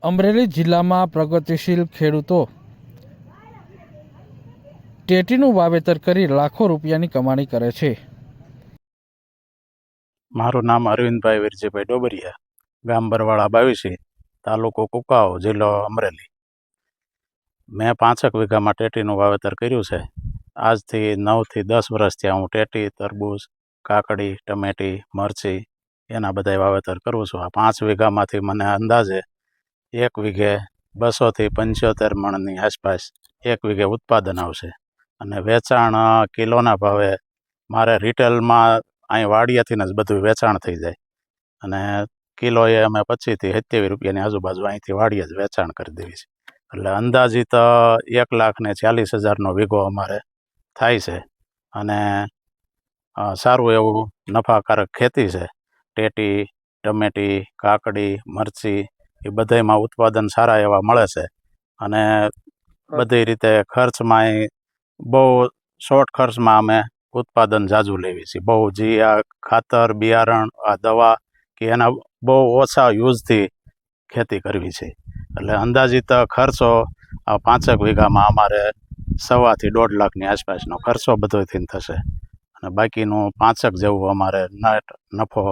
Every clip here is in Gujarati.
અમરેલી જિલ્લામાં પ્રગતિશીલ ખેડૂતો ટેટીનું વાવેતર કરી લાખો રૂપિયાની કમાણી કરે છે. મારું નામ અરવિંદભાઈ વીરજીભાઈ ડોબરિયા, ગામ બરવાળા 22, તાલુકો કુકાઓ, જિલ્લો અમરેલી. મેં 5 વીઘામાં ટેટીનું વાવેતર કર્યું છે. આજથી 9 થી 10 વર્ષ થયા હું ટેટી, તરબૂચ, કાકડી, ટમેટી, મરચી એના બધાય વાવેતર કરું છું. આ 5 વીઘામાંથી મને અંદાજે 1 વીઘે 200 થી 75 મણની આસપાસ 1 વીઘે ઉત્પાદન આવશે. અને વેચાણ કિલોના ભાવે મારે રિટેલમાં અહીં વાડિયાથી જ બધું વેચાણ થઈ જાય. અને કિલોએ અમે 25 થી 27 રૂપિયાની આજુબાજુ અહીંથી વાડિયા જ વેચાણ કરી દેવી છે. એટલે અંદાજિત 1,40,000નો વીઘો અમારે થાય છે. અને સારું એવું નફાકારક ખેતી છે. ટેટી, ટમેટી, કાકડી, મરચી એ બધાયમાં ઉત્પાદન સારા એવા મળે છે. અને બધી રીતે ખર્ચમાંય બહુ શોર્ટ ખર્ચમાં અમે ઉત્પાદન ઝાઝું લેવી છીએ. બહુ આ ખાતર, બિયારણ, આ દવા કે એના બહુ ઓછા યુઝથી ખેતી કરવી છે. એટલે અંદાજિત ખર્ચો આ 5 વીઘામાં અમારે 1.25 થી 1.5 લાખની આસપાસનો ખર્ચો બધોયથી થશે. અને બાકીનું 5 જેવું અમારે નેટ નફો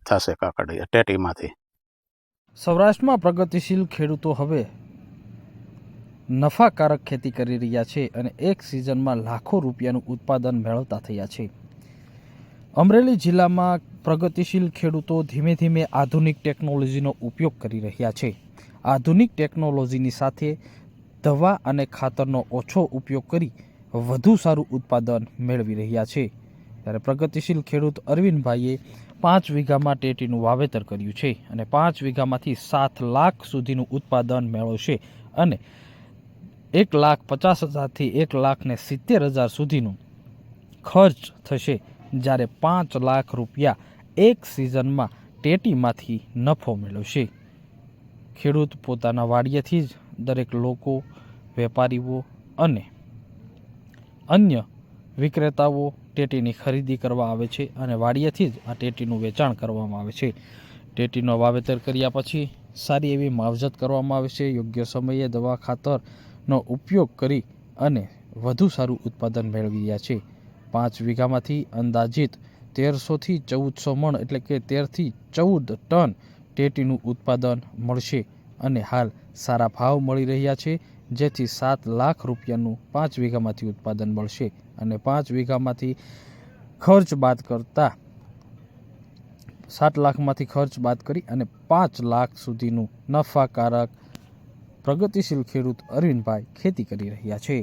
થશે કાકડી ટેટીમાંથી. સૌરાષ્ટ્રમાં પ્રગતિશીલ ખેડૂતો હવે નફાકારક ખેતી કરી રહ્યા છે અને એક સિઝનમાં લાખો રૂપિયાનું ઉત્પાદન મેળવતા થયા છે. અમરેલી જિલ્લામાં પ્રગતિશીલ ખેડૂતો ધીમે ધીમે આધુનિક ટેકનોલોજીનો ઉપયોગ કરી રહ્યા છે. આધુનિક ટેકનોલોજીની સાથે દવા અને ખાતરનો ઓછો ઉપયોગ કરી વધુ સારું ઉત્પાદન મેળવી રહ્યા છે. ત્યારે પ્રગતિશીલ ખેડૂત અરવિંદભાઈએ 5 વીઘામાં ટેટીનું વાવેતર કર્યું છે અને 5 વીઘામાંથી 7 લાખ સુધીનું ઉત્પાદન મેળવશે અને 1,50,000 થી 1,70,000 સુધીનું ખર્ચ થશે. જ્યારે 5 લાખ રૂપિયા એક સિઝનમાં ટેટીમાંથી નફો મેળવશે. ખેડૂત પોતાના વાડિયાથી જ દરેક લોકો, વેપારીઓ અને અન્ય વિક્રેતાઓ ટેટીની ખરીદી કરવા આવે છે અને વાડિયાથી જ આ ટેટીનું વેચાણ કરવામાં આવે છે. ટેટીનું વાવેતર કર્યા પછી સારી એવી માવજત કરવામાં આવે છે. યોગ્ય સમયે દવા ખાતરનો ઉપયોગ કરી અને વધુ સારું ઉત્પાદન મેળવી રહ્યા છે. 5 વીઘામાંથી અંદાજિત 1300 થી 1400 મણ એટલે કે 13 થી 14 ટન ટેટીનું ઉત્પાદન મળશે અને હાલ સારા ભાવ મળી રહ્યા છે. જેથી 7 લાખ રૂપિયાનું 5 વીઘામાંથી ઉત્પાદન મળશે અને 5 વીઘામાંથી ખર્ચ બાદ કરતાં 7 લાખમાંથી ખર્ચ બાદ કરી અને 5 લાખ સુધીનું નફાકારક પ્રગતિશીલ ખેડૂત અરવિંદભાઈ ખેતી કરી રહ્યા છે.